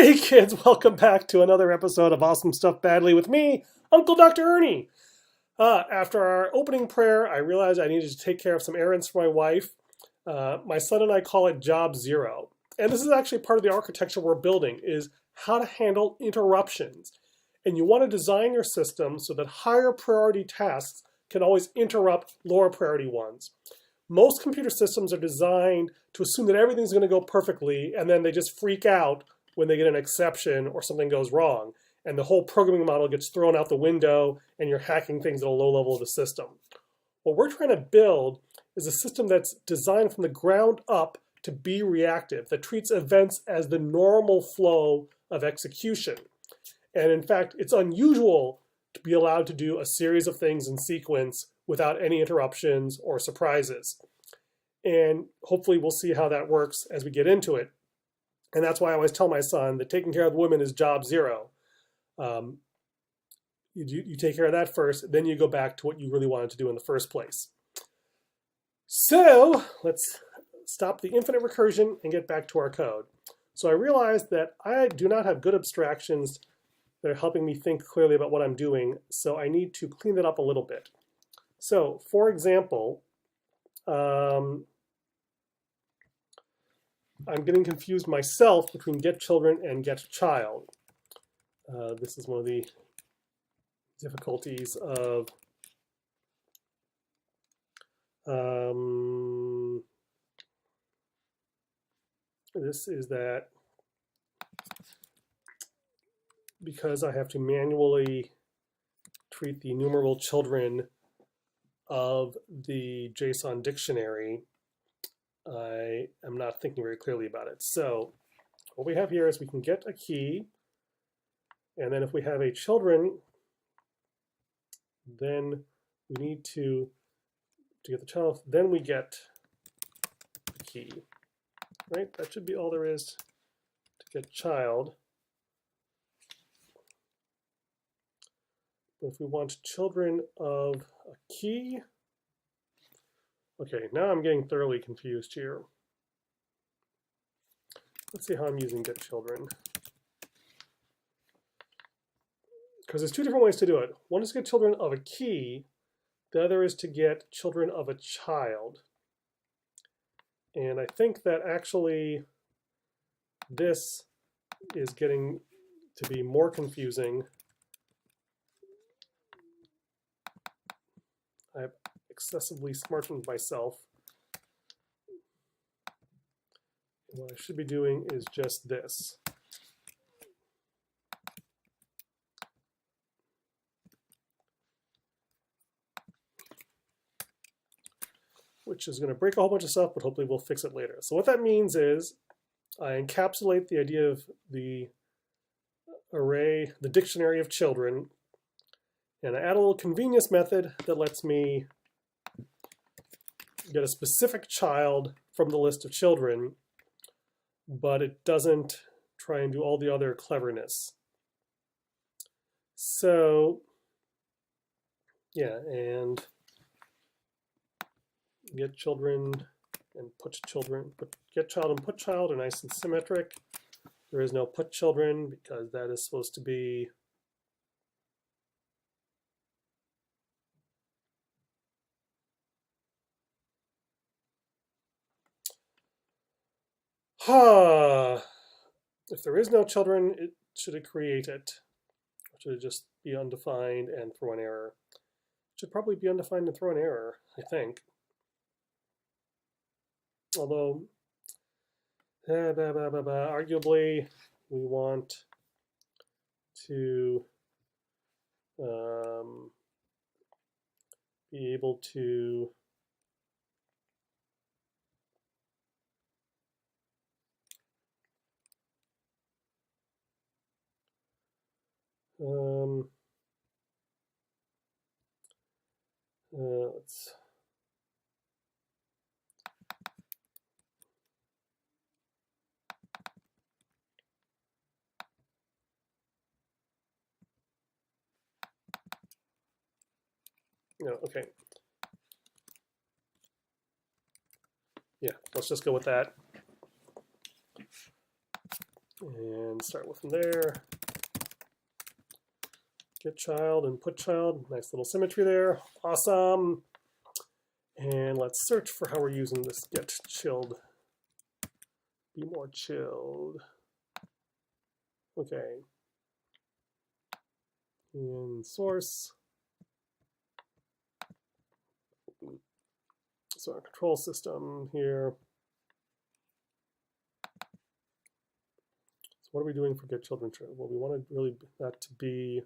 Hey kids, welcome back to another episode of Awesome Stuff Badly with me, Uncle Dr. Ernie. After our opening prayer, I realized I needed to take care of some errands for my wife. My son and I call it Job Zero. And this is actually part of the architecture we're building, is how to handle interruptions. And you want to design your system so that higher priority tasks can always interrupt lower priority ones. Most computer systems are designed to assume that everything's going to go perfectly, and then they just freak out when they get an exception or something goes wrong. And the whole programming model gets thrown out the window, and you're hacking things at a low level of the system. What we're trying to build is a system that's designed from the ground up to be reactive, that treats events as the normal flow of execution. And in fact, it's unusual to be allowed to do a series of things in sequence without any interruptions or surprises. And hopefully we'll see how that works as we get into it. And that's why I always tell my son that taking care of the women is job zero. You take care of that first, then you go back to what you really wanted to do in the first place. So let's stop the infinite recursion and get back to our code. So I realized that I do not have good abstractions that are helping me think clearly about what I'm doing, so I need to clean that up a little bit. So, for example, I'm getting confused myself between getChildren and getChild. This is one of the difficulties of this is that because I have to manually treat the numeral children of the JSON dictionary, I am not thinking very clearly about it. So what we have here is we can get a key, and then if we have a children, then we need to get the child, then we get the key, right? That should be all there is to get child. But if we want children of a key, okay, now I'm getting thoroughly confused here. Let's see how I'm using getChildren. Because there's two different ways to do it. One is to get children of a key. The other is to get children of a child. And I think that actually this is getting to be more confusing. I've excessively smartened myself. And what I should be doing is just this. Which is going to break a whole bunch of stuff, but hopefully we'll fix it later. So what that means is I encapsulate the idea of the array, the dictionary of children, and I add a little convenience method that lets me get a specific child from the list of children, but it doesn't try and do all the other cleverness. So, yeah, and getChildren and putChildren, getChild and putChild are nice and symmetric. There is no putChildren because that is supposed to be if there is no children, should it create it? Or should it just be undefined and throw an error? It should probably be undefined and throw an error, I think. Although, arguably, we want to be able to let's no, okay. Yeah, let's just go with that. And start with from there. Get child and put child. Nice little symmetry there. Awesome. And let's search for how we're using this get chilled. Be more chilled. Okay. In source. So our control system here. So what are we doing for get children? Well, we want really that to be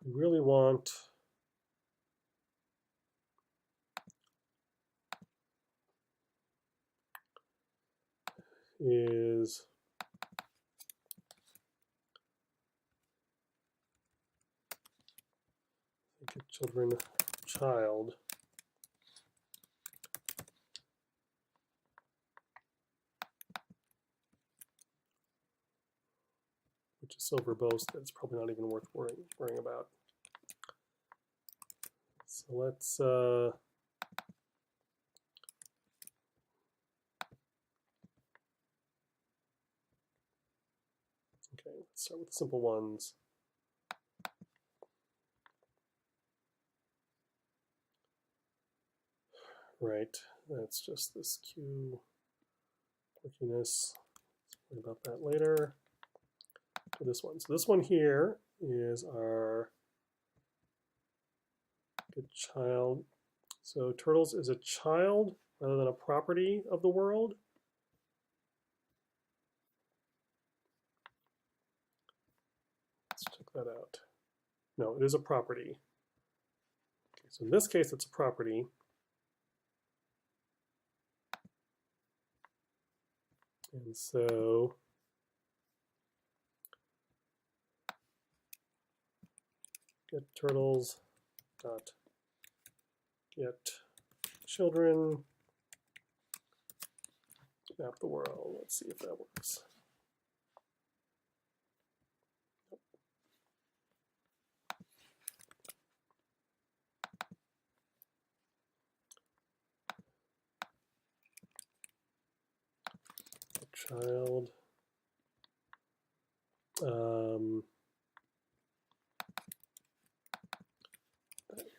we really want is get children child. Which is so verbose that it's probably not even worth worrying about. So let's okay, let's start with the simple ones. Right, that's just this Q quirkiness. Let's worry about that later. To this one. So this one here is our good child. So turtles is a child rather than a property of the world. Let's check that out. No, it is a property. Okay, so in this case, it's a property. And so get turtles dot get children map the world. Let's see if that works. Child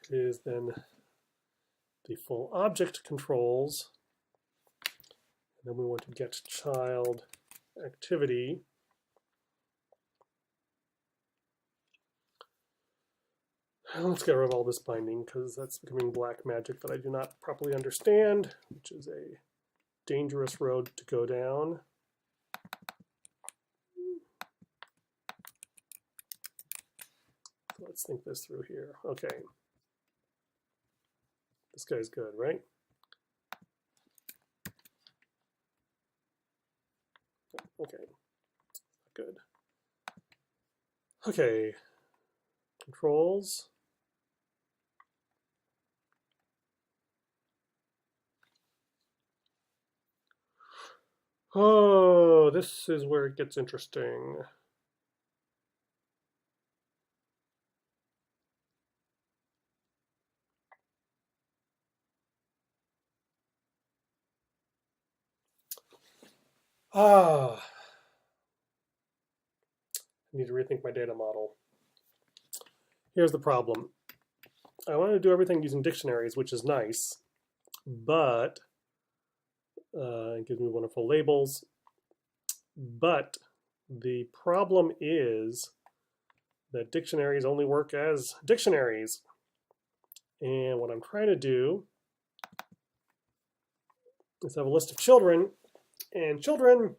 that is then the full object controls, and then we want to get child activity. Let's get rid of all this binding because that's becoming black magic that I do not properly understand, which is a dangerous road to go down. So let's think this through here. Okay. This guy's good, right? Okay. Good. Okay. Controls. Oh, this is where it gets interesting. I need to rethink my data model. Here's the problem. I wanted to do everything using dictionaries, which is nice, but it gives me wonderful labels. But the problem is that dictionaries only work as dictionaries. And what I'm trying to do is have a list of children, and children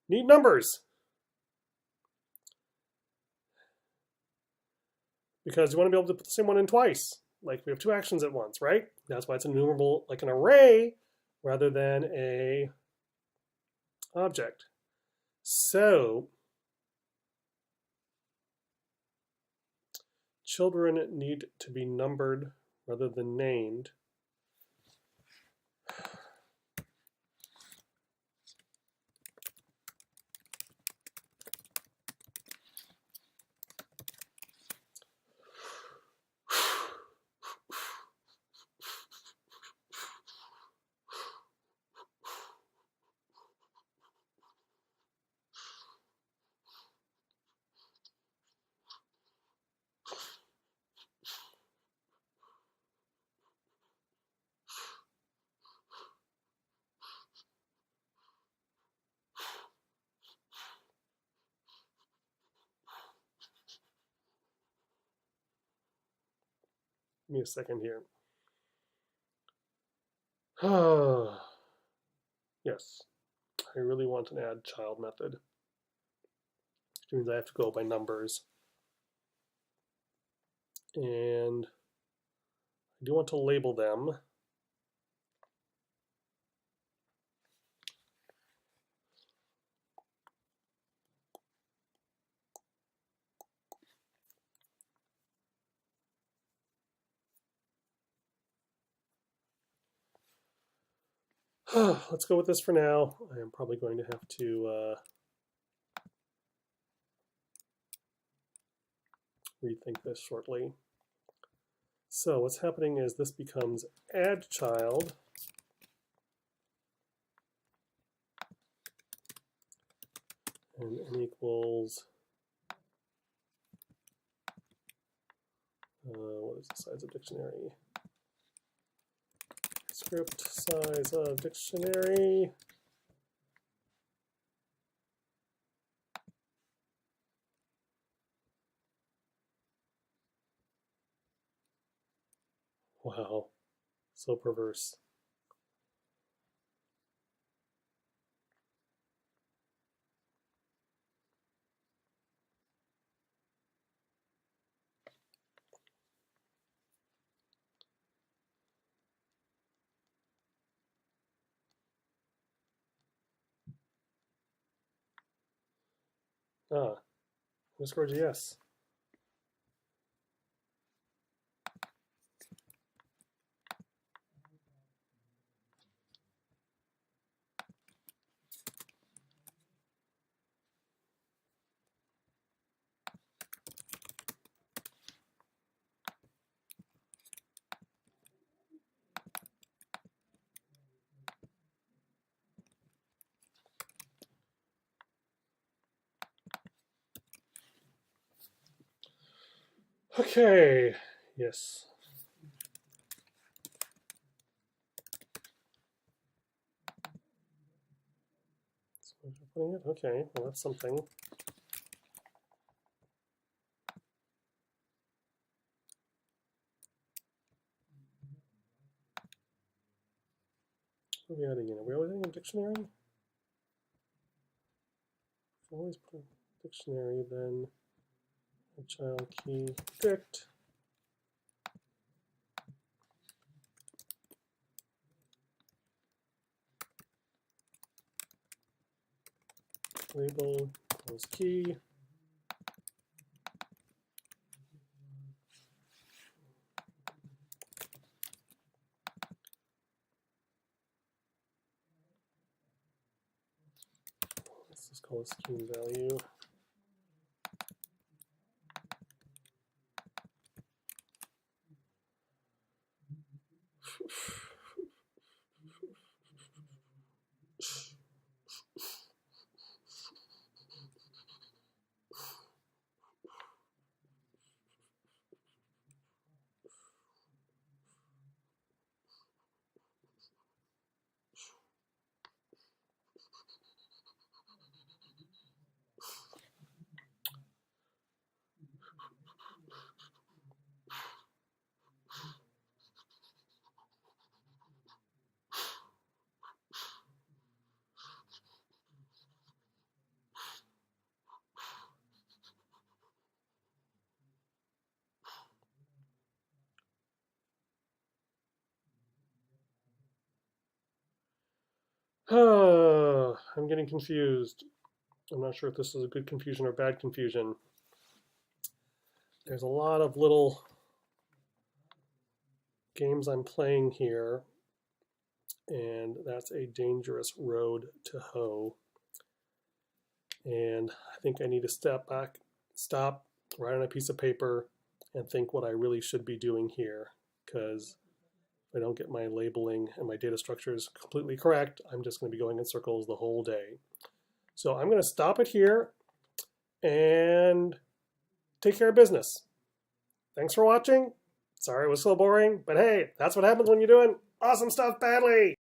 need numbers. Because you want to be able to put the same one in twice. Like we have two actions at once, right? That's why it's enumerable like an array rather than a object. So children need to be numbered rather than named. Give me a second here. Yes, I really want an add child method, which means I have to go by numbers. And I do want to label them. Let's go with this for now. I am probably going to have to rethink this shortly. So what's happening is this becomes add child. And n equals, what is the size of dictionary? Script size of dictionary. Wow, so perverse. Underscore GS. Okay, yes. So putting it, okay, well that's something. What are we adding in? Are we always adding a dictionary? Always put a dictionary, then a child key dict. Label equals key. Let's just call it scheme value. I'm getting confused. I'm not sure if this is a good confusion or bad confusion. There's a lot of little games I'm playing here, and that's a dangerous road to hoe. And I think I need to step back, stop, write on a piece of paper, and think what I really should be doing here. Because if I don't get my labeling and my data structures completely correct, I'm just going to be going in circles the whole day. So I'm going to stop it here and take care of business. Thanks for watching. Sorry it was so boring, but hey, that's what happens when you're doing awesome stuff badly.